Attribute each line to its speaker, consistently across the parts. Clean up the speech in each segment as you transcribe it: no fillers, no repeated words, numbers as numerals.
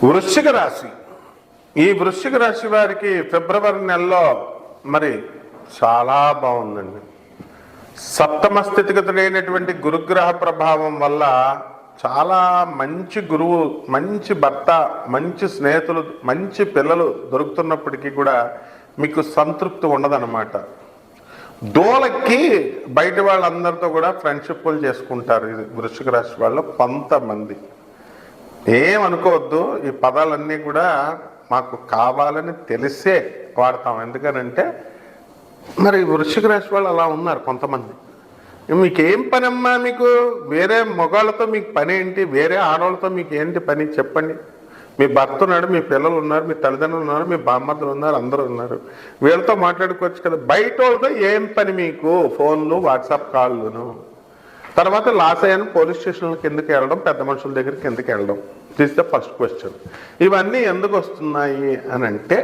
Speaker 1: వృశ్చిక రాశి. ఈ వృశ్చిక రాశి వారికి ఫిబ్రవరి నెలలో మరి చాలా బాగుందండి. సప్తమ స్థితిగతుడైనటువంటి గురుగ్రహ ప్రభావం వల్ల చాలా మంచి గురువు, మంచి భర్త, మంచి స్నేహితులు, మంచి పిల్లలు దొరుకుతున్నప్పటికీ కూడా మీకు సంతృప్తి ఉండదన్నమాట. దోలకి బయట వాళ్ళందరితో కూడా ఫ్రెండ్షిప్లు చేసుకుంటారు. ఇది వృశ్చిక రాశి వాళ్ళు కొంతమంది. ఏమనుకోవద్దు, ఈ పదాలన్నీ కూడా మాకు కావాలని తెలిసే వాడతాం. ఎందుకనంటే మరి వృశ్చిక రాశి వాళ్ళు అలా ఉన్నారు కొంతమంది. మీకేం పని అమ్మా, మీకు వేరే మగవాళ్ళతో మీకు పని ఏంటి, వేరే ఆడవాళ్ళతో మీకు ఏంటి పని చెప్పండి. మీ భర్త ఉన్నాడు, మీ పిల్లలు ఉన్నారు, మీ తల్లిదండ్రులు ఉన్నారు, మీ బామ్మర్దులు ఉన్నారు, అందరూ ఉన్నారు. వీళ్ళతో మాట్లాడుకోవచ్చు కదా. బయట వాళ్ళతో ఏం పని మీకు? ఫోన్లు, వాట్సాప్ కాల్లును. తర్వాత లాస్ అయ్యాను పోలీస్ స్టేషన్లకు ఎందుకు వెళ్ళడం, పెద్ద మనుషుల దగ్గరికి ఎందుకు వెళ్ళడం? This the first question. ఇవన్నీ ఎందుకు వస్తున్నాయి అని అంటే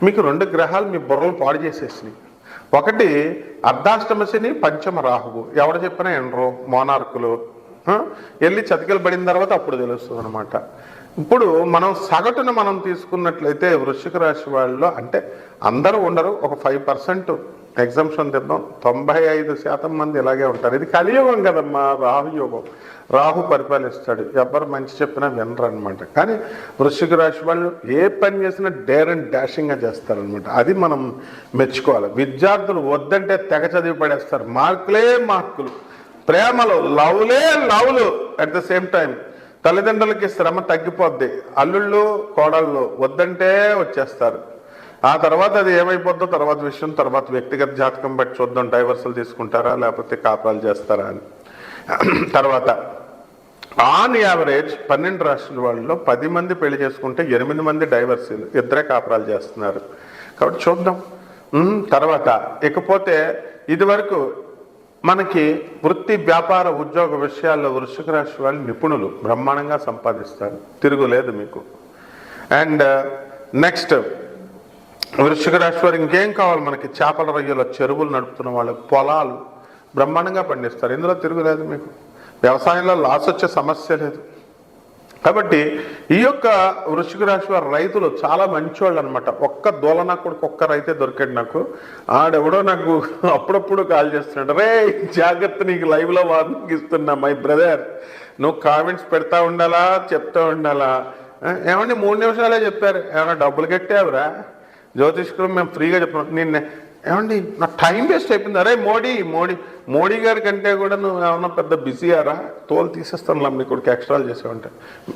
Speaker 1: మీకు రెండు గ్రహాలు మీ బుర్రలు పాడు చేసేసినాయి. ఒకటి అర్ధాష్టమ శని, పంచమ రాహువు. ఎవరు చెప్పినా ఎండరు మోనార్కులు. వెళ్ళి చతికిలు పడిన తర్వాత అప్పుడు తెలుస్తుంది అనమాట. ఇప్పుడు మనం సగటున మనం తీసుకున్నట్లయితే వృశ్చిక రాశి వాళ్ళలో, అంటే అందరూ ఉండరు, ఒక 5% ఎగ్జామ్షన్ తిద్దాం, 95% మంది ఇలాగే ఉంటారు. ఇది కలియుగం కదమ్మా, రాహుయోగం. రాహు పరిపాలిస్తాడు, ఎవరు మంచి చెప్పినా వినరు అనమాట. కానీ వృశ్చిక రాశి వాళ్ళు ఏ పని చేసినా డేర్ అండ్ డాషింగ్గా చేస్తారనమాట. అది మనం మెచ్చుకోవాలి. విద్యార్థులు వద్దంటే తెగ చదివి పడేస్తారు, మార్కులే మార్కులు, ప్రేమలు, లవ్లే లవ్లు. అట్ ద సేమ్ టైం తల్లిదండ్రులకి శ్రమ తగ్గిపోద్ది. అల్లుళ్ళు, కోడళ్ళు వద్దంటే వచ్చేస్తారు. ఆ తర్వాత అది ఏమైపోద్దో తర్వాత విషయం, తర్వాత వ్యక్తిగత జాతకం బట్టి చూద్దాం. డైవర్సులు తీసుకుంటారా లేకపోతే కాపురాలు చేస్తారా అని. తర్వాత ఆన్ యావరేజ్ 12 రాష్ట్రాల వాళ్ళలో 10 మంది పెళ్లి చేసుకుంటే 8 మంది డైవర్సీలు, 2 కాపురాలు చేస్తున్నారు. కాబట్టి చూద్దాం. తర్వాత ఇకపోతే ఇదివరకు మనకి వృత్తి, వ్యాపార, ఉద్యోగ విషయాల్లో వృశ్చిక రాశి వాళ్ళు నిపుణులు, బ్రహ్మాండంగా సంపాదిస్తారు, తిరుగులేదు మీకు. అండ్ నెక్స్ట్ వృశ్చిక రాశి వారు ఇంకేం కావాలి మనకి? చేపల రొయ్యల చెరువులు నడుపుతున్న వాళ్ళు, పొలాలు బ్రహ్మాండంగా పండిస్తారు, ఇందులో తిరుగులేదు మీకు. వ్యవసాయంలో లాస్ వచ్చే సమస్య లేదు. కాబట్టి ఈ యొక్క వృశ్చిక రాశి వారి రైతులు చాలా మంచివాళ్ళు అనమాట. ఒక్క దోలనా కొడుకు ఒక్క రైతే దొరికాడు నాకు. ఆడెవడో నాకు అప్పుడప్పుడు కాల్ చేస్తున్నాడు, రే జాగ్రత్త, నీకు లైవ్లో వార్నింగ్ ఇస్తున్నా మై బ్రదర్, నువ్వు కామెంట్స్ పెడతా ఉండాలా, చెప్తా ఉండాలా. ఏమండి 3 నిమిషాలే చెప్పారు, ఏమన్నా డబ్బులు కట్టావురా? జ్యోతిష్కులు మేము ఫ్రీగా చెప్తున్నాం. నిన్న ఏమండి నా టైం వేస్ట్ అయిపోయింది. అరే మోడీ గారి కంటే కూడా నువ్వు ఏమన్నా పెద్ద బిజీయారా? తోలు తీసేస్తాను మీకు కొడుకు ఎక్స్ట్రాలు చేసావంటే.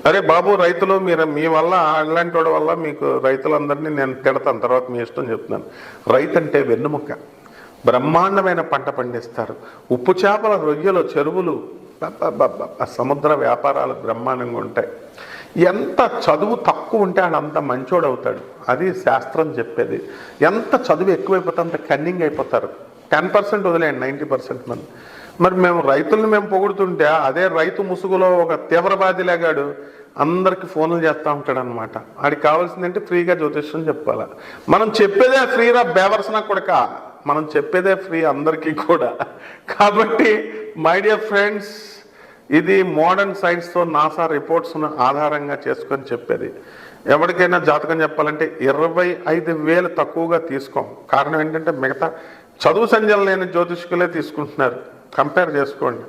Speaker 1: అరే బాబు, రైతులు మీ వల్ల, అలాంటి వాడి వల్ల మీకు రైతులందరినీ నేను తిడతాను, తర్వాత మీ ఇష్టం చెప్తున్నాను. రైతు అంటే వెన్నుముక్క, బ్రహ్మాండమైన పంట పండిస్తారు. ఉప్పు చేపల రొయ్యలు, చెరువులు, సముద్ర వ్యాపారాలు బ్రహ్మాండంగా ఉంటాయి. ఎంత చదువు తక్కువ ఉంటే ఆయన అంత మంచోడు అవుతాడు, అది శాస్త్రం చెప్పేది. ఎంత చదువు ఎక్కువైపోతే అంత కన్నింగ్ అయిపోతారు. 10% వదిలేయండి, 90% మంది. మరి మేము రైతులను మేము పొగుడుతుంటే అదే రైతు ముసుగులో ఒక తీవ్రవాది లేగాడు అందరికి ఫోన్లు చేస్తూ ఉంటాడు అనమాట. ఆడికి కావాల్సిందంటే ఫ్రీగా జ్యోతిష్యం చెప్పాలా. మనం చెప్పేదే ఫ్రీరా బేవర్సన కొడక, మనం చెప్పేదే ఫ్రీ అందరికీ కూడా. కాబట్టి మై డియర్ ఫ్రెండ్స్, ఇది మోడర్న్ సైన్స్తో నాసా రిపోర్ట్స్ను ఆధారంగా చేసుకొని చెప్పేది. ఎవరికైనా జాతకం చెప్పాలంటే 25,000 తక్కువగా తీసుకోం. కారణం ఏంటంటే మిగతా చదువు సంజలు లేని జ్యోతిష్కులే తీసుకుంటున్నారు. కంపేర్ చేసుకోండి.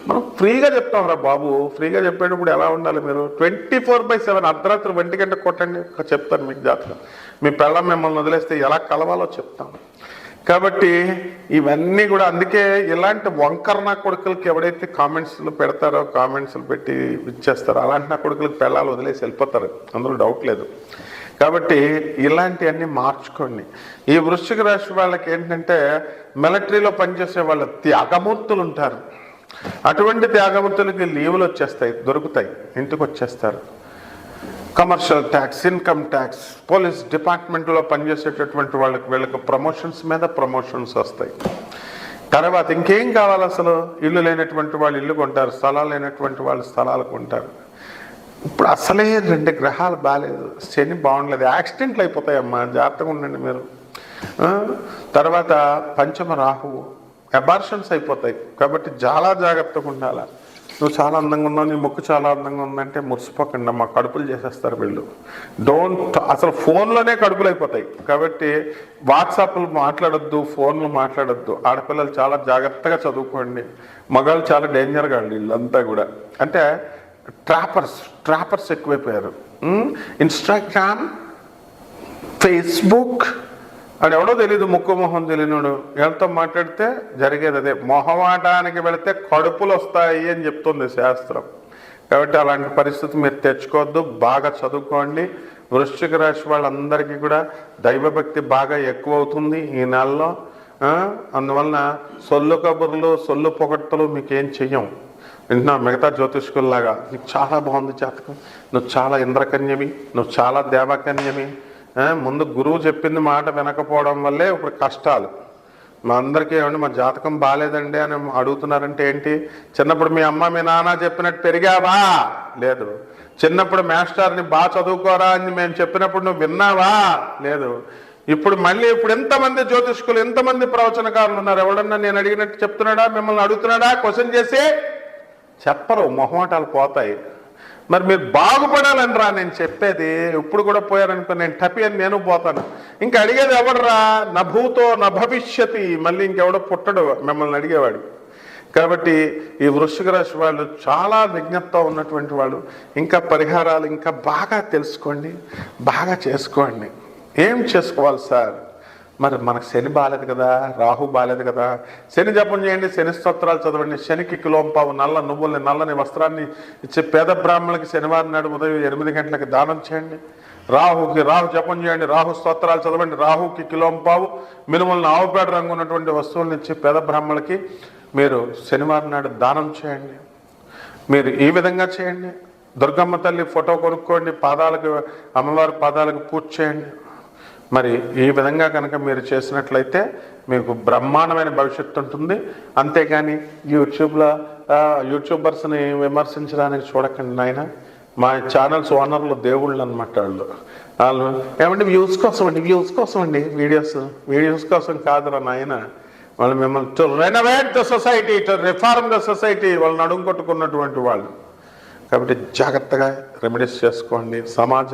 Speaker 1: మనం ఫ్రీగా చెప్తాం రా బాబు. ఫ్రీగా చెప్పేటప్పుడు ఎలా ఉండాలి? మీరు 24/7 అర్ధరాత్రి 1 గంట కొట్టండి, చెప్తాను మీకు జాతకం. మీ పిల్లలు మిమ్మల్ని వదిలేస్తే ఎలా కలవాలో చెప్తాం. కాబట్టి ఇవన్నీ కూడా, అందుకే ఇలాంటి వంకర నా కొడుకులకి ఎవడైతే కామెంట్స్లు పెడతారో, కామెంట్స్లు పెట్టి ఇచ్చేస్తారో, అలాంటి నా కొడుకులకి పిల్లలు వదిలేసి వెళ్ళిపోతారు, అందులో డౌట్ లేదు. కాబట్టి ఇలాంటివన్నీ మార్చుకోండి. ఈ వృశ్చిక రాశి వాళ్ళకి ఏంటంటే మిలిటరీలో పనిచేసే వాళ్ళ త్యాగమూర్తులు ఉంటారు. అటువంటి త్యాగమూర్తులకి లీవులు వచ్చేస్తాయి, దొరుకుతాయి, ఇంటికి వచ్చేస్తారు. Commercial tax, income tax, police డిపార్ట్మెంట్లో పనిచేసేటటువంటి వీళ్ళకి ప్రమోషన్స్ మీద ప్రమోషన్స్ వస్తాయి. తర్వాత ఇంకేం కావాలి అసలు? ఇల్లు లేనటువంటి వాళ్ళు ఇల్లు కొంటారు, స్థలాలు లేనటువంటి వాళ్ళు స్థలాలు కొంటారు. ఇప్పుడు అసలే 2 గ్రహాలు బాగాలేదు, శని బాగుండలేదు, యాక్సిడెంట్లు అయిపోతాయమ్మా, జాగ్రత్తగా ఉండండి మీరు. తర్వాత పంచమ రాహువు, అబార్షన్స్ అయిపోతాయి. కాబట్టి చాలా జాగ్రత్తగా ఉండాలి. నువ్వు చాలా అందంగా ఉన్నావు, నీ ముక్కు చాలా అందంగా ఉందంటే మురిసిపోకండి, మా కడుపులు చేసేస్తారు వీళ్ళు. డోంట్, అసలు ఫోన్లోనే కడుపులు అయిపోతాయి. కాబట్టి వాట్సాప్లు మాట్లాడొద్దు, ఫోన్లు మాట్లాడొద్దు. ఆడపిల్లలు చాలా జాగ్రత్తగా చదువుకోండి. మగాళ్ళు చాలా డేంజర్గా వీళ్ళంతా కూడా. అంటే ట్రాపర్స్ ఎక్కువైపోయారు. ఇన్స్టాగ్రామ్, ఫేస్బుక్ అని ఎవడో తెలీదు, ముక్కు మొహం తెలియనుడు ఎవరితో మాట్లాడితే జరిగేది అదే. మొహమాటానికి వెళితే కడుపులు వస్తాయి అని చెప్తుంది శాస్త్రం. కాబట్టి అలాంటి పరిస్థితి మీరు తెచ్చుకోవద్దు. బాగా చదువుకోండి. వృశ్చిక రాశి వాళ్ళందరికీ కూడా దైవభక్తి బాగా ఎక్కువ అవుతుంది ఈ నెలలో. అందువలన సొల్లు కబుర్లు, సొల్లు పొగట్టలు మీకేం చెయ్యం. వింటున్నా, మిగతా జ్యోతిష్కుల్లాగా నీకు చాలా బాగుంది జాతకం, నువ్వు చాలా ఇంద్రకన్యమి, నువ్వు చాలా దేవకన్యమి. ముందు గురువు చెప్పింది మాట వినకపోవడం వల్లే ఇప్పుడు కష్టాలు. మా అందరికీ ఏమండి మా జాతకం బాగాలేదండి అని అడుగుతున్నారంటే ఏంటి? చిన్నప్పుడు మీ అమ్మ మీ నాన్న చెప్పినట్టు పెరిగావా? లేదు. చిన్నప్పుడు మాస్టర్ని బాగా చదువుకోరా అని మేము చెప్పినప్పుడు నువ్వు విన్నావా? లేదు. ఇప్పుడు ఎంతమంది జ్యోతిష్కులు, ఎంతమంది ప్రవచనకారులు ఉన్నారు? ఎవడన్నా నేను అడిగినట్టు చెప్తున్నాడా? మిమ్మల్ని అడుగుతున్నాడా? క్వశ్చన్ చేసి చెప్పరు, మొహమాటాలు పోతాయి. మరి మీరు బాగుపడాలని రా నేను చెప్పేది. ఇప్పుడు కూడా పోయారనుకో నేను టపి అని నేను పోతాను. ఇంకా అడిగేది ఎవడరా? నభూతో నభవిష్యతి. మళ్ళీ ఇంకెవడో పుట్టడు మిమ్మల్ని అడిగేవాడు. కాబట్టి ఈ వృశ్చిక రాశి వాళ్ళు చాలా విజ్ఞప్తితో ఉన్నటువంటి వాళ్ళు. ఇంకా పరిహారాలు ఇంకా బాగా తెలుసుకోండి, బాగా చేసుకోండి. ఏం చేసుకోవాలి సార్? మరి మనకు శని బాలేదు కదా, రాహు బాలేదు కదా. శని జపం చేయండి, శని స్తోత్రాలు చదవండి. శనికి కిలోంపావు నల్ల నువ్వుల్ని, నల్లని వస్త్రాన్ని ఇచ్చే పేద బ్రాహ్మణులకి శనివారం నాడు ఉదయం 8 గంటలకు దానం చేయండి. రాహుకి రాహు జపం చేయండి, రాహు స్తోత్రాలు చదవండి. రాహుకి కిలోంపావు మినుములను, ఆవుపేట రంగు ఉన్నటువంటి వస్తువులను ఇచ్చి పేద బ్రాహ్మణులకి మీరు శనివారం నాడు దానం చేయండి. మీరు ఈ విధంగా చేయండి. దుర్గమ్మ తల్లి ఫోటో కొనుక్కోండి, పాదాలకు, అమ్మవారి పాదాలకు పూజ చేయండి. మరి ఈ విధంగా కనుక మీరు చేసినట్లయితే మీకు బ్రహ్మాండమైన భవిష్యత్తు ఉంటుంది. అంతేగాని యూట్యూబర్స్ని విమర్శించడానికి చూడకండి నాయన. మా ఛానల్స్ ఓనర్లు దేవుళ్ళు అనమాట వాళ్ళు ఏమంటే వ్యూస్ కోసం అండి వీడియోస్ కోసం కాదురా నాయన. వాళ్ళు మిమ్మల్ని to renovate the society, to reform the society, వాళ్ళు నడుము కొట్టుకున్నటువంటి వాళ్ళు. కాబట్టి జాగ్రత్తగా రెమెడీస్ చేసుకోండి. సమాజ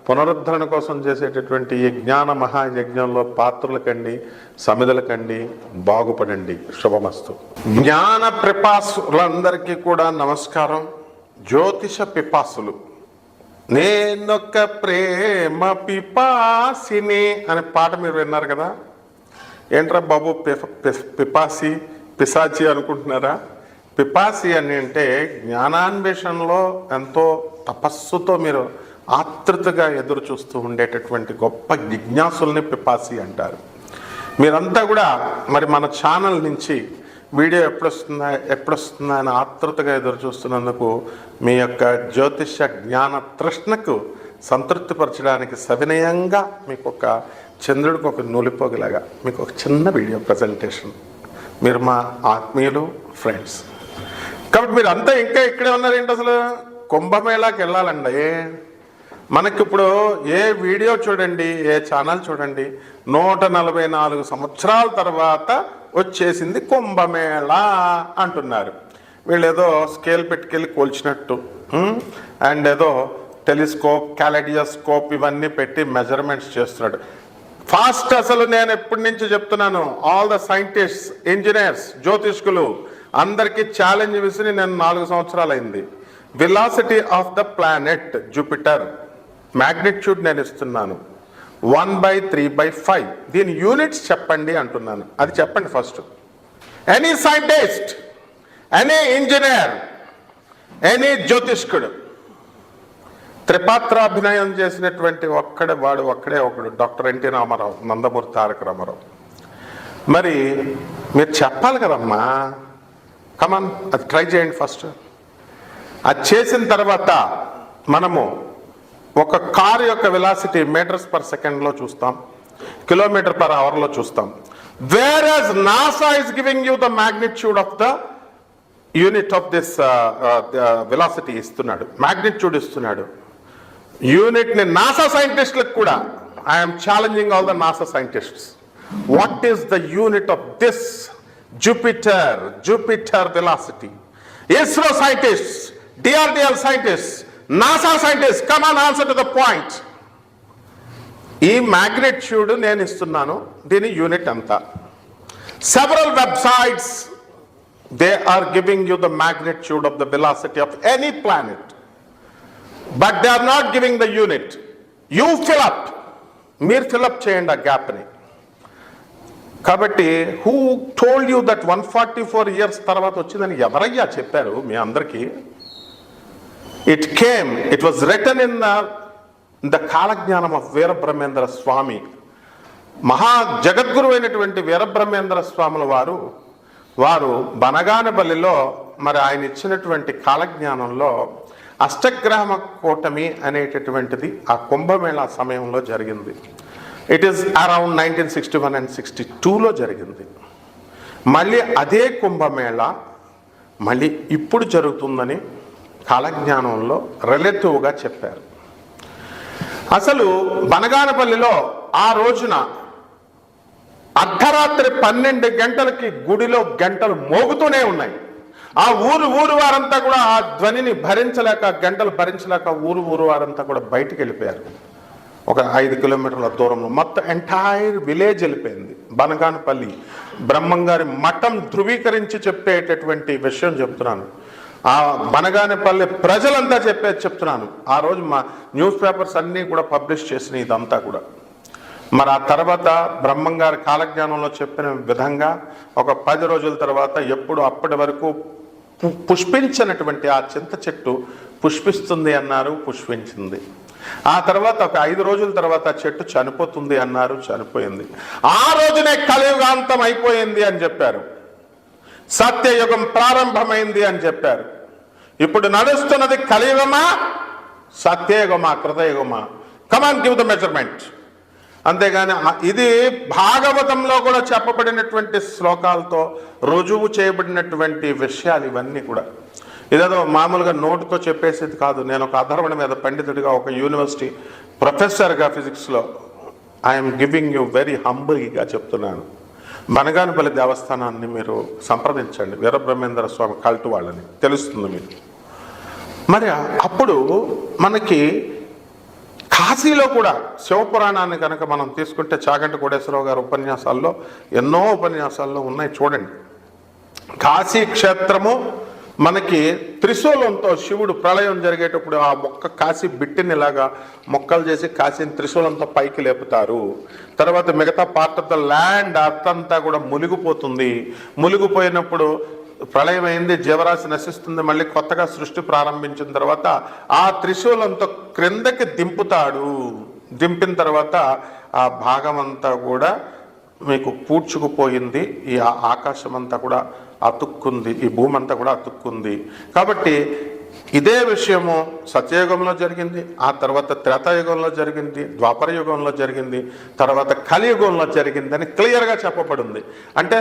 Speaker 1: పునరుద్ధరణ కోసం చేసేటటువంటి ఈ జ్ఞాన మహాయజ్ఞంలో పాత్రలకండి, సమిధులకండి, బాగుపడండి. శుభమస్తు. జ్ఞాన పిపాసులందరికీ కూడా నమస్కారం. జ్యోతిష పిపాసులు, నేనొక్క ప్రేమ పిపాసిని అనే పాట మీరు విన్నారు కదా. ఏంట్రా బాబు పిశాచి అనుకుంటున్నారా? పిపాసి అని అంటే జ్ఞానాన్వేషణలో ఎంతో తపస్సుతో మీరు ఆతృతగా ఎదురు చూస్తూ ఉండేటటువంటి గొప్ప జిజ్ఞాసుల్ని పిపాసి అంటారు. మీరంతా కూడా మరి మన ఛానల్ నుంచి వీడియో ఎప్పుడొస్తుందా అని ఆతృతగా ఎదురు చూస్తున్నందుకు మీ యొక్క జ్యోతిష జ్ఞాన తృష్ణకు సంతృప్తిపరచడానికి సవినయంగా మీకు ఒక చంద్రుడికి ఒక నూలిపోగలాగా మీకు ఒక చిన్న వీడియో ప్రజెంటేషన్. మీరు మా ఆత్మీయులు, ఫ్రెండ్స్. కాబట్టి మీరు అంతా ఇంకా ఇక్కడే ఉన్నారేంటి? అసలు కుంభమేళాకి వెళ్ళాలండి. మనకిప్పుడు ఏ వీడియో చూడండి, ఏ ఛానల్ చూడండి, 144 సంవత్సరాల తర్వాత వచ్చేసింది కుంభమేళా అంటున్నారు. వీళ్ళు ఏదో స్కేల్ పెట్టుకెళ్ళి కోల్చినట్టు అండ్ ఏదో టెలిస్కోప్, క్యాలెడియోస్కోప్ ఇవన్నీ పెట్టి మెజర్మెంట్స్ చేస్తున్నాడు. ఫాస్ట్ అసలు నేను ఎప్పటి నుంచి చెప్తున్నాను, ఆల్ ద సైంటిస్ట్స్, ఇంజనీర్స్, జ్యోతిష్కులు అందరికీ ఛాలెంజ్ విసిరి నేను 4 సంవత్సరాలు అయింది. Velocity of the planet Jupiter magnitude నేను ఇస్తున్నాను 1/3/5. దీని యూనిట్స్ చెప్పండి అంటున్నాను. అది చెప్పండి first. Any scientist, any engineer, any జ్యోతిష్కుడు త్రిపాత్రాభినయం చేసినటువంటి ఒక్కడే ఒకడు డాక్టర్ ఎన్టీ రామారావు, నందమూరి తారక రామారావు. మరి మీరు చెప్పాలి కదమ్మా, కమాన్ అది ట్రై చేయండి ఫస్ట్. అది చేసిన తర్వాత మనము ఒక కారు యొక్క వెలాసిటీ మీటర్స్/సెకండ్లో చూస్తాం, km/h చూస్తాం. Whereas NASA is giving you the magnitude of the unit of this velocity ఇస్తున్నాడు, మ్యాగ్నిట్యూడ్ ఇస్తున్నాడు. యూనిట్ని నాసా సైంటిస్టులకు కూడా I'm challenging all the NASA scientists. What is the unit of this Jupiter velocity? ISRO scientists, DRDL scientists, NASA scientists, come on, answer to the point. ఈ magnitude నేను ఇస్తున్నాను, దీని unit ఎంత? Several websites they are giving you the magnitude of the velocity of any planet, but they are not giving the unit. You fill up, మీరు fill up చేయండి ఆ గ్యాప్ని. కాబట్టి who told you that 144 years తర్వాత వచ్చిందని ఎవరయ్యా చెప్పారు మీ అందరికీ? It was written in the Kalagnanam of Veerabrahmendra Swami. మహా జగద్గురు అయినటువంటి వీరబ్రహ్మేంద్ర స్వాముల వారు బనగానపల్లిలో మరి ఆయన ఇచ్చినటువంటి కాలజ్ఞానంలో అష్టగ్రామ కూటమి అనేటటువంటిది ఆ కుంభమేళా సమయంలో జరిగింది. ఇట్ ఈస్ అరౌండ్ 1961 and 62లో జరిగింది. మళ్ళీ అదే కుంభమేళా మళ్ళీ ఇప్పుడు జరుగుతుందని కాలజ్ఞానంలో రిలేటివ్గా చెప్పారు. అసలు బనగానపల్లిలో ఆ రోజున అర్ధరాత్రి 12 గంటలకి గుడిలో గంటలు మోగుతూనే ఉన్నాయి. ఆ ఊరు వారంతా కూడా ఆ ధ్వనిని భరించలేక, గంటలు భరించలేక ఊరు వారంతా కూడా బయటికి వెళ్ళిపోయారు. ఒక 5 కిలోమీటర్ల దూరంలో మొత్తం ఎంటైర్ విలేజ్ వెళ్ళిపోయింది. బనగానపల్లి బ్రహ్మంగారి మఠం ధృవీకరించి చెప్పేటటువంటి విషయం చెప్తున్నాను. ఆ బనగానపల్లి ప్రజలంతా చెప్తున్నాను. ఆ రోజు మా న్యూస్ పేపర్స్ అన్నీ కూడా పబ్లిష్ చేసినాయి ఇదంతా కూడా. మరి ఆ తర్వాత బ్రహ్మంగారి కాలజ్ఞానంలో చెప్పిన విధంగా ఒక 10 రోజుల తర్వాత ఎప్పుడు అప్పటి వరకు పుష్పించినటువంటి ఆ చింత చెట్టు పుష్పిస్తుంది అన్నారు, పుష్పించింది. ఆ తర్వాత ఒక 5 రోజుల తర్వాత చెట్టు చనిపోతుంది అన్నారు, చనిపోయింది. ఆ రోజునే కలియుగాంతం అయిపోయింది అని చెప్పారు. సత్యయుగం ప్రారంభమైంది అని చెప్పారు. ఇప్పుడు నడుస్తున్నది కలియుగమా, సత్యయుగమా, కృతయుగమా? కమాన్, గివ్ ద మెజర్మెంట్. అంతేగాని ఇది భాగవతంలో కూడా చెప్పబడినటువంటి శ్లోకాలతో రుజువు చేయబడినటువంటి విషయాలు ఇవన్నీ కూడా. ఇదేదో మామూలుగా నోటుతో చెప్పేసేది కాదు. నేను ఒక అధర్వణ మీద పండితుడిగా, ఒక యూనివర్సిటీ ప్రొఫెసర్గా ఫిజిక్స్లో ఐఎమ్ గివింగ్ యూ వెరీ హంబుల్గా చెప్తున్నాను. బనగానపల్లి దేవస్థానాన్ని మీరు సంప్రదించండి, వీరబ్రహ్మేంద్ర స్వామి కల్ట్ వాళ్ళని, తెలుస్తుంది మీకు. మరి అప్పుడు మనకి కాశీలో కూడా శివపురాణాన్ని కనుక మనం తీసుకుంటే చాగంటి కోటేశ్వరరావు గారి ఉపన్యాసాల్లో ఎన్నో ఉపన్యాసాల్లో ఉన్నాయి, చూడండి. కాశీ క్షేత్రము మనకి త్రిశూలంతో శివుడు ప్రళయం జరిగేటప్పుడు ఆ కాశీ బిట్టిని ఇలాగా మొక్కలు చేసి కాశీని త్రిశూలంతో పైకి లేపుతారు. తర్వాత మిగతా పార్ట్ ఆఫ్ ద ల్యాండ్ అర్థంతా కూడా మునిగిపోతుంది. మునిగిపోయినప్పుడు ప్రళయం అయింది, జీవరాశి నశిస్తుంది. మళ్ళీ కొత్తగా సృష్టి ప్రారంభించిన తర్వాత ఆ త్రిశూలంతో క్రిందకి దింపుతాడు. దింపిన తర్వాత ఆ భాగం అంతా కూడా మీకు పూడ్చుకుపోయింది. ఈ ఆకాశం అంతా కూడా అతుక్కుంది, ఈ భూమి అంతా కూడా అతుక్కుంది. కాబట్టి ఇదే విషయము సత్యయుగంలో జరిగింది, ఆ తర్వాత త్రేతాయుగంలో జరిగింది, ద్వాపర యుగంలో జరిగింది, తర్వాత కలియుగంలో జరిగింది అని క్లియర్గా చెప్పబడింది. అంటే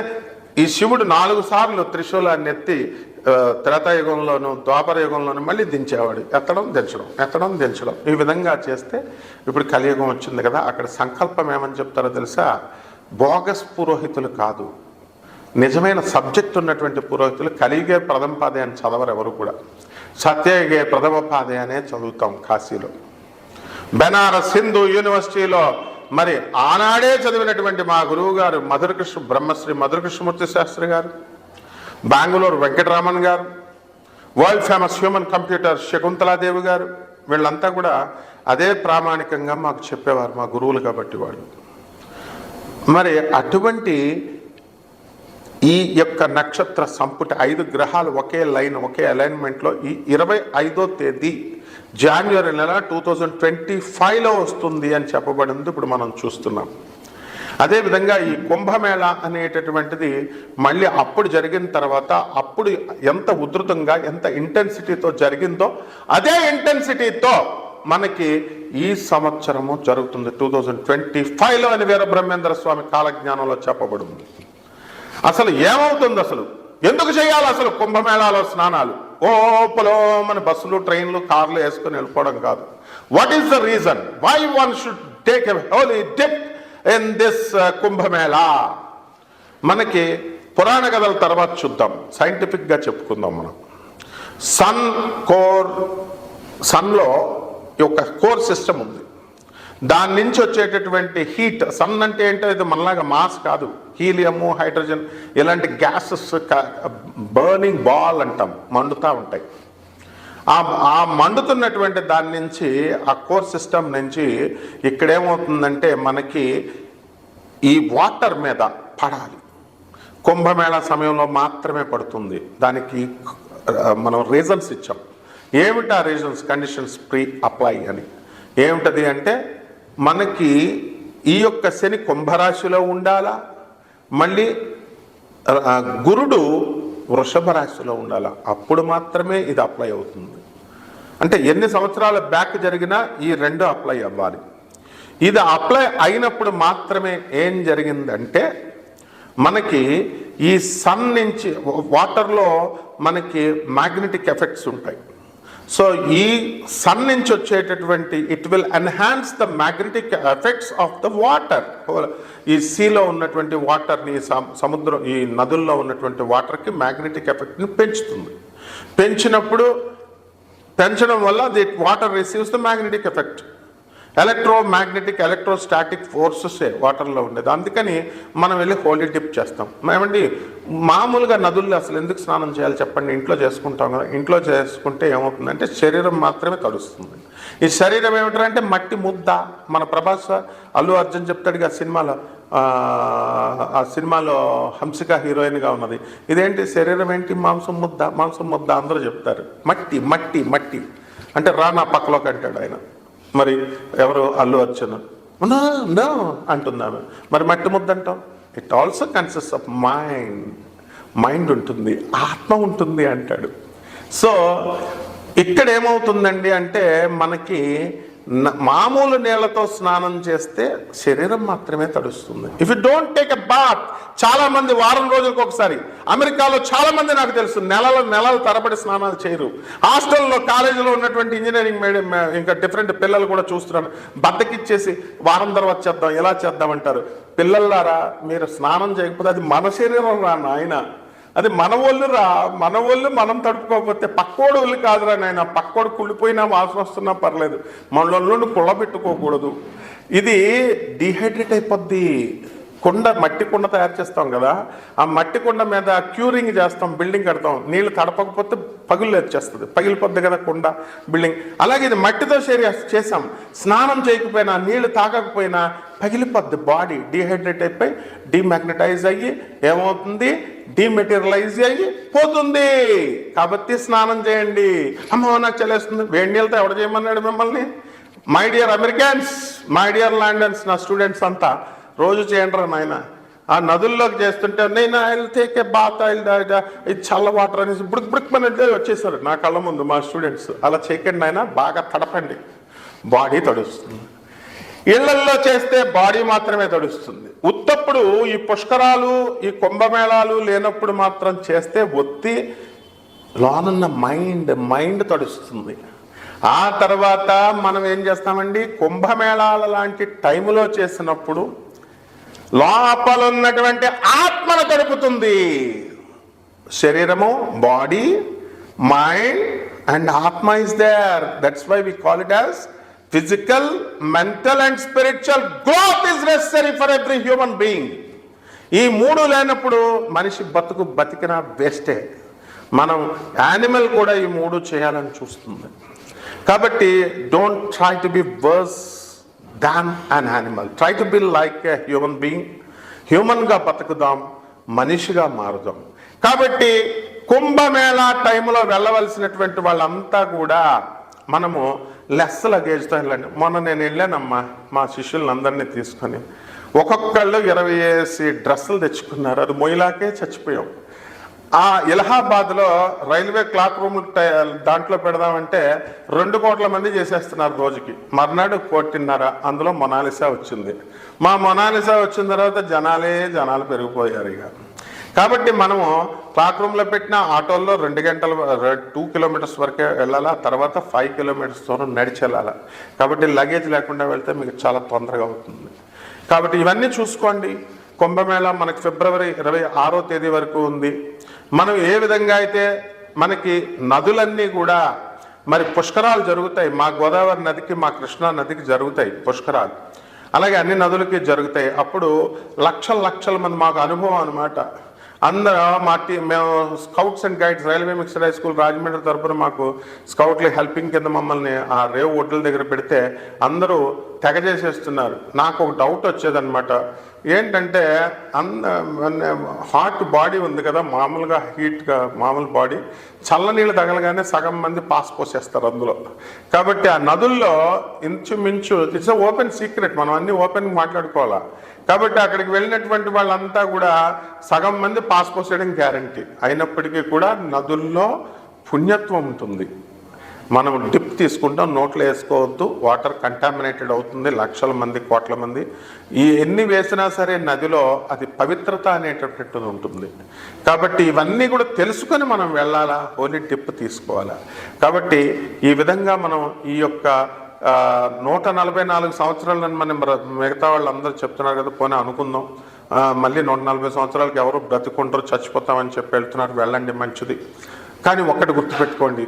Speaker 1: ఈ శివుడు 4 సార్లు త్రిశూలాన్ని ఎత్తి త్రేతాయుగంలోను ద్వాపర యుగంలోను మళ్ళీ దించేవాడు. ఎత్తడం దించడం ఈ విధంగా చేస్తే ఇప్పుడు కలియుగం వచ్చింది కదా. అక్కడ సంకల్పం ఏమని చెప్తారో తెలుసా? బోగస్ పురోహితులు కాదు, నిజమైన సబ్జెక్ట్ ఉన్నటువంటి పురోహితులు. కలియుగే ప్రథమ పాదే అని చదవరు ఎవరు కూడా, సత్యయుగే ప్రథమ పాదే అనే చదువుతాం కాశీలో. బెనారస్ హిందూ యూనివర్సిటీలో మరి ఆనాడే చదివినటువంటి మా గురువు గారు బ్రహ్మశ్రీ మధురకృష్ణమూర్తి శాస్త్రి గారు, బెంగళూరు వెంకటరామన్ గారు, world famous human computer Shakuntala Devi గారు, వీళ్ళంతా కూడా అదే ప్రామాణికంగా మాకు చెప్పేవారు, మా గురువులు కాబట్టి వాళ్ళు. మరి అటువంటి ఈ యొక్క నక్షత్ర సంపుటి 5 గ్రహాలు ఒకే లైన్, ఒకే అలైన్మెంట్లో ఈ 25వ తేదీ జనవరి నెల 2025లో వస్తుంది అని చెప్పబడింది. ఇప్పుడు మనం చూస్తున్నాం. అదేవిధంగా ఈ కుంభమేళా అనేటటువంటిది మళ్ళీ అప్పుడు జరిగిన తర్వాత అప్పుడు ఎంత ఉధృతంగా, ఎంత ఇంటెన్సిటీతో జరిగిందో అదే ఇంటెన్సిటీతో మనకి ఈ సంవత్సరము జరుగుతుంది 2025లో అని వీరబ్రహ్మేంద్ర స్వామి కాలజ్ఞానంలో చెప్పబడింది. అసలు ఏమవుతుంది, అసలు ఎందుకు చేయాలి అసలు కుంభమేళాలో స్నానాలు? మన బస్సులు, ట్రైన్లు, కార్లు వేసుకుని వెళ్ళిపోవడం కాదు. What is the reason why one should take a holy dip in this Kumbh Mela? మనకి పురాణ కథల తర్వాత చూద్దాం, సైంటిఫిక్గా చెప్పుకుందాం మనం. సన్లో ఒక కోర్ సిస్టమ్ ఉంది. దాని నుంచి వచ్చేటటువంటి హీట్, సన్ అంటే ఏంటో ఇది మనలాగా మాస్ కాదు, హీలియము, హైడ్రోజన్ ఇలాంటి గ్యాసెస్ బర్నింగ్ బాల్ అంటాం, మండుతూ ఉంటాయి. ఆ మండుతున్నటువంటి దాని నుంచి, ఆ కోర్ సిస్టమ్ నుంచి ఇక్కడేమవుతుందంటే మనకి ఈ వాటర్ మీద పడాలి. కుంభమేళా సమయంలో మాత్రమే పడుతుంది. దానికి మనం రీజన్స్ ఇచ్చాం. ఏమిటి ఆ రీజన్స్? కండిషన్స్ ప్రీ అప్లై అని. ఏమిటది అంటే మనకి ఈ యొక్క శని కుంభరాశిలో ఉండాలా, మళ్ళీ గురుడు వృషభ రాశిలో ఉండాలా, అప్పుడు మాత్రమే ఇది అప్లై అవుతుంది. అంటే ఎన్ని సంవత్సరాల బ్యాక్ జరిగినా ఈ రెండు అప్లై అవ్వాలి. ఇది అప్లై అయినప్పుడు మాత్రమే ఏం జరిగిందంటే మనకి ఈ సన్ నుంచి వాటర్లో మనకి మ్యాగ్నెటిక్ ఎఫెక్ట్స్ ఉంటాయి. సో ఈ సన్ నుంచి వచ్చేటటువంటి it will enhance the magnetic effects of the water. ఈ సీలో ఉన్నటువంటి వాటర్ని, సముద్రం, ఈ నదుల్లో ఉన్నటువంటి వాటర్కి మ్యాగ్నెటిక్ ఎఫెక్ట్ని పెంచుతుంది. పెంచడం వల్ల the water receives the magnetic effect. Electrostatic ఫోర్సెసే వాటర్లో ఉండేది. అందుకని మనం వెళ్ళి హోలీ డిప్ చేస్తాం. ఏమండి, మామూలుగా నదుల్లో అసలు ఎందుకు స్నానం చేయాలి చెప్పండి? ఇంట్లో చేసుకుంటాం కదా. ఇంట్లో చేసుకుంటే ఏమవుతుందంటే శరీరం మాత్రమే తడుస్తుంది. ఈ శరీరం ఏమిటంటే మట్టి ముద్ద. మన ప్రభాస్, అల్లు అర్జున్ చెప్తాడు ఆ సినిమాలో హంసిక హీరోయిన్గా ఉన్నది. ఇదేంటి శరీరం ఏంటి? మాంసం ముద్ద అందరూ చెప్తారు. మట్టి మట్టి మట్టి అంటే రా నా పక్కలోకి అంటాడు ఆయన. మరి ఎవరు? అల్లు అర్జున్. నో అంటున్నాను. మరి మట్టి ముద్ద అంటాం. It also consist of mind ఉంటుంది, ఆత్మ ఉంటుంది అంటాడు. సో ఇక్కడ ఏమవుతుందండి అంటే మనకి మామూలు నీళ్లతో స్నానం చేస్తే శరీరం మాత్రమే తడుస్తుంది. If you don't take a bath, చాలా మంది వారం రోజులకు ఒకసారి, అమెరికాలో చాలా మంది నాకు తెలుసు నెలల తరబడి స్నానాలు చేయరు. హాస్టల్లో, కాలేజీలో ఉన్నటువంటి ఇంజనీరింగ్ ఇంకా డిఫరెంట్ పిల్లలు కూడా చూస్తున్నాను, బద్దకిచ్చేసి వారం తర్వాత చేద్దాం, ఎలా చేద్దామంటారు. పిల్లలారా, మీరు స్నానం చేయకపోతే అది మన శరీరం రా నాయన, అది మన ఒళ్ళు మనం తడుపుకోకపోతే పక్కోడు ఒళ్ళు కాదురా నాయన. పక్కోడు కుళ్ళిపోయినా, వాసన వస్తున్నా పర్లేదు, మనలో కుళ్ళ పెట్టుకోకూడదు. ఇది డీహైడ్రేట్ అయిపోద్ది. మట్టి కుండ తయారు చేస్తాం కదా, ఆ మట్టి కుండ మీద క్యూరింగ్ చేస్తాం, బిల్డింగ్ కడతాం. నీళ్ళు తడపకపోతే పగిలిపోద్ది కదా కుండ, బిల్డింగ్. అలాగే ఇది మట్టితో చేసాం. స్నానం చేయకపోయినా, నీళ్లు తాగకపోయినా పగిలిపోద్ది. బాడీ డీహైడ్రేట్ అయిపోయి డీమాగ్నటైజ్ అయ్యి ఏమవుతుంది? డీమెటీరియలైజ్ అయ్యి పోతుంది. కాబట్టి స్నానం చేయండి. అమ్మ నాకు చలేస్తుంది, వేడి నీళ్ళతో ఎవడ చేయమన్నాడు మిమ్మల్ని? My dear Americans, my dear London's, నా స్టూడెంట్స్ అంతా రోజు చేయండి రా నాయన. ఆ నదుల్లోకి చేస్తుంటే నేను ఐల్ టేక్ ఏ బాత్, ఇది చల్ల వాటర్ అనేసి బుడుక్ అనేది వచ్చేసారు నా కళ్ళ ముందు మా స్టూడెంట్స్. అలా చేయకండి నాయన, బాగా తడపండి, బాడీ తడుస్తుంది. ఇళ్లల్లో చేస్తే బాడీ మాత్రమే తడుస్తుంది. ఉత్తప్పుడు ఈ పుష్కరాలు, ఈ కుంభమేళాలు లేనప్పుడు మాత్రం చేస్తే ఒత్తి లోనున్న మైండ్ తడుస్తుంది. ఆ తర్వాత మనం ఏం చేస్తామండి? కుంభమేళాల లాంటి టైములో చేసినప్పుడు లోపల ఉన్నటువంటి ఆత్మను తడుపుతుంది. శరీరము, బాడీ, మైండ్ అండ్ ఆత్మ is there. That's why we call it as physical, mental and spiritual growth is necessary for every human being. ఈ మూడు లేనప్పుడు మనిషి బతికిన వేస్టే. మనం యానిమల్ కూడా ఈ మూడు చేయాలని చూస్తుంది. కాబట్టి don't try to be worse than an animal. Try to be like a human being. హ్యూమన్గా బతుకుదాం, మనిషిగా మారుదాం. కాబట్టి కుంభమేళా టైంలో వెళ్ళవలసినటువంటి వాళ్ళంతా కూడా మనము లెస్ లగేజ్తో వెళ్ళండి. మొన్న నేను వెళ్ళానమ్మా, మా శిష్యులందరినీ తీసుకొని, ఒక్కొక్కళ్ళు 20 డ్రెస్సులు తెచ్చుకున్నారు. అది మొయిలాకే చచ్చిపోయాం. ఆ ఇలహాబాద్లో రైల్వే క్లాక్ రూమ్ దాంట్లో పెడదామంటే 2 కోట్ల మంది చేసేస్తున్నారు రోజుకి. మర్నాడు 1.5 అందులో మొనాలిసా వచ్చింది. మా మొనాలిసా వచ్చిన తర్వాత జనాలు పెరిగిపోయారు ఇక. కాబట్టి మనము క్లాక్ రూమ్లో పెట్టిన ఆటోల్లో 2 గంటలు 2 కిలోమీటర్స్ వరకే వెళ్ళాలా, తర్వాత 5 కిలోమీటర్స్ దూరం నడిచి వెళ్ళాలా. కాబట్టి లగేజ్ లేకుండా వెళ్తే మీకు చాలా తొందరగా అవుతుంది. కాబట్టి ఇవన్నీ చూసుకోండి. కుంభమేళా మనకి ఫిబ్రవరి 26వ తేదీ వరకు ఉంది. మనం ఏ విధంగా అయితే మనకి నదులన్నీ కూడా మరి పుష్కరాలు జరుగుతాయి. మా గోదావరి నదికి, మా కృష్ణా నదికి జరుగుతాయి పుష్కరాలు, అలాగే అన్ని నదులకి జరుగుతాయి. అప్పుడు లక్షల మంది, మాకు అనుభవం అనమాట. అందరూ మేము scouts and guides railway mixed high school Rajahmundry తరపున మాకు స్కౌట్లు హెల్పింగ్ కింద మమ్మల్ని ఆ రేవు ఒడ్ల దగ్గర పెడితే అందరూ తెగ చేసేస్తున్నారు. నాకు ఒక డౌట్ వచ్చేదన్నమాట, ఏంటంటే హాట్ బాడీ ఉంది కదా, మామూలుగా హీట్గా మామూలు బాడీ, చల్లనీళ్ళు తగలగానే సగం మంది పాస్ పోసేస్తారు అందులో. కాబట్టి ఆ నదుల్లో ఇంచుమించు ఇట్స్ ఓపెన్ సీక్రెట్, మనం అన్నీ ఓపెన్ మాట్లాడుకోవాలా. కాబట్టి అక్కడికి వెళ్ళినటువంటి వాళ్ళంతా కూడా సగం మంది పాస్ పోసేయడం గ్యారంటీ. అయినప్పటికీ కూడా నదుల్లో పుణ్యత్వం ఉంటుంది. మనం డిప్ తీసుకుంటాం, నోట్లో వేసుకోవద్దు, వాటర్ కంటామినేటెడ్ అవుతుంది. లక్షల మంది, కోట్ల మంది ఎన్ని వేసినా సరే నదిలో అది పవిత్రత అనేటటువంటిది ఉంటుంది. కాబట్టి ఇవన్నీ కూడా తెలుసుకొని మనం వెళ్ళాలా, హోలీ డిప్ తీసుకోవాలా. కాబట్టి ఈ విధంగా మనం ఈ యొక్క 144 సంవత్సరాలని మనం మిగతా వాళ్ళు అందరూ చెప్తున్నారు కదా, పోనీ అనుకుందాం మళ్ళీ 140 సంవత్సరాలకి ఎవరు బ్రతుకుంటారు, చచ్చిపోతామని చెప్పి వెళ్తున్నారు, వెళ్ళండి మంచిది. కానీ ఒక్కటి గుర్తుపెట్టుకోండి,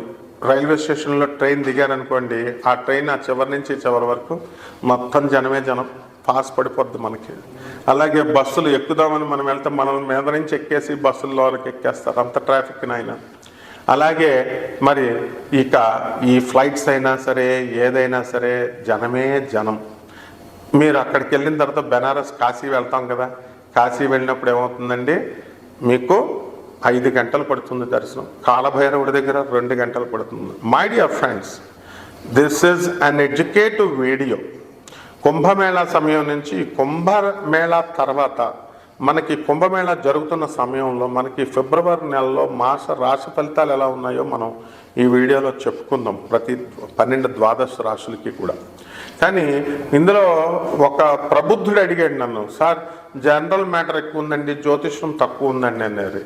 Speaker 1: రైల్వే స్టేషన్లో ట్రైన్ దిగారనుకోండి, ఆ ట్రైన్ ఆ చివరి నుంచి చివరి వరకు మొత్తం జనమే జనం, పాస్ పడిపోద్ది మనకి. అలాగే బస్సులు ఎక్కుదామని మనం వెళ్తే మనం మీద నుంచి ఎక్కేసి బస్సుల్లోకి ఎక్కేస్తారు, అంత ట్రాఫిక్ నాయన. అలాగే మరి ఇక ఈ ఫ్లైట్స్ అయినా సరే, ఏదైనా సరే జనమే జనం. మీరు అక్కడికి వెళ్ళిన తర్వాత బెనారస్, కాశీ వెళ్తాం కదా, కాశీ వెళ్ళినప్పుడు ఏమవుతుందండి, మీకు 5 గంటలు పడుతుంది దర్శనం. కాలభైరవుడి దగ్గర 2 గంటలు పడుతుంది. My dear friends, this is an educative video. Kumbh Mela సమయం నుంచి, కుంభమేళా తర్వాత మనకి కుంభమేళా జరుగుతున్న సమయంలో మనకి ఫిబ్రవరి నెలలో మాస రాశి ఫలితాలు ఎలా ఉన్నాయో మనం ఈ వీడియోలో చెప్పుకుందాం, ప్రతి 12 ద్వాదశ రాశులకి కూడా. కానీ ఇందులో ఒక ప్రబుద్ధుడు అడిగాడు నన్ను, సార్ జనరల్ మ్యాటర్ ఎక్కువ ఉందండి, జ్యోతిష్యం తక్కువ ఉందండి అనేది.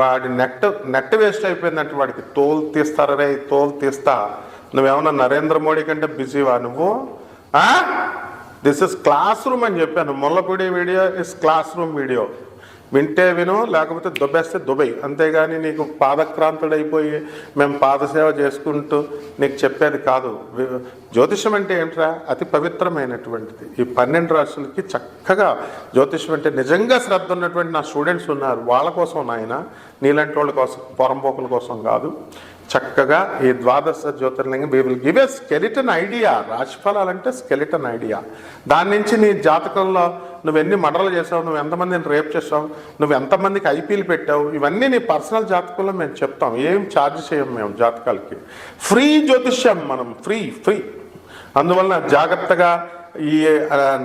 Speaker 1: వాడి నెట్ వేస్ట్ అయిపోయిందంటే వాడికి తోలు తీస్తారే, తోలు తీస్తా. నువ్వేమన్నా నరేంద్ర మోడీ కంటే బిజీవా నువ్వు? దిస్ ఇస్ క్లాస్ రూమ్ అని చెప్పాను. Mullapudi video is class room video. వింటే విను, లేకపోతే దుబ్బేస్తే దుబై. అంతేగాని నీకు పాదక్రాంతుడైపోయి మేము పాదసేవ చేసుకుంటూ నీకు చెప్పేది కాదు. జ్యోతిషం అంటే ఏంట్రా, అతి పవిత్రమైనటువంటిది. ఈ 12 రాశులకి చక్కగా జ్యోతిషం అంటే నిజంగా శ్రద్ధ ఉన్నటువంటి నా స్టూడెంట్స్ ఉన్నారు, వాళ్ళ కోసం నాయన, నీలాంటి వాళ్ళ కోసం, పొరంపోకుల కోసం కాదు. చక్కగా ఈ ద్వాదశ జ్యోతిర్లింగం we will give a skeleton idea. రాశిఫలాలంటే స్కెలిటన్ ఐడియా. దాని నుంచి నీ జాతకంలో నువ్వు ఎన్ని మర్డర్లు చేసావు, నువ్వు ఎంతమందిని రేప్ చేసావు, నువ్వు ఎంతమందికి ఐపీలు పెట్టావు, ఇవన్నీ నీ పర్సనల్ జాతకంలో మేము చెప్తాం. ఏం ఛార్జ్ చేయం మేము జాతకాలకి. ఫ్రీ జ్యోతిష్యం మనం, ఫ్రీ. అందువలన జాగ్రత్తగా ఈ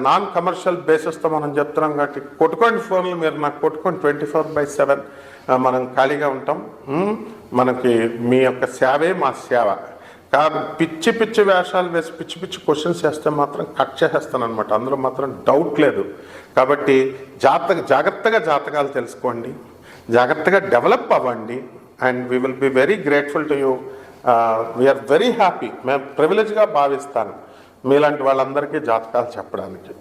Speaker 1: నాన్ కమర్షియల్ బేసిస్తో మనం చెప్తున్నాం. కాబట్టి కొట్టుకోండి ఫోన్లు, మీరు నాకు కొట్టుకోండి, 24/7 మనం ఖాళీగా ఉంటాం. మనకి మీ యొక్క సేవే మా సేవ. కాబట్టి పిచ్చి వేషాలు వేసి పిచ్చి క్వశ్చన్స్ వేస్తే మాత్రం కట్ చేసేస్తాను అనమాట, అందులో మాత్రం డౌట్ లేదు. కాబట్టి జాగ్రత్తగా జాతకాలు తెలుసుకోండి, జాగ్రత్తగా డెవలప్ అవ్వండి. And we will be very grateful to you. We are very happy. మేము ప్రివిలేజ్గా భావిస్తాను మీలాంటి వాళ్ళందరికీ జాతకాలు చెప్పడానికి.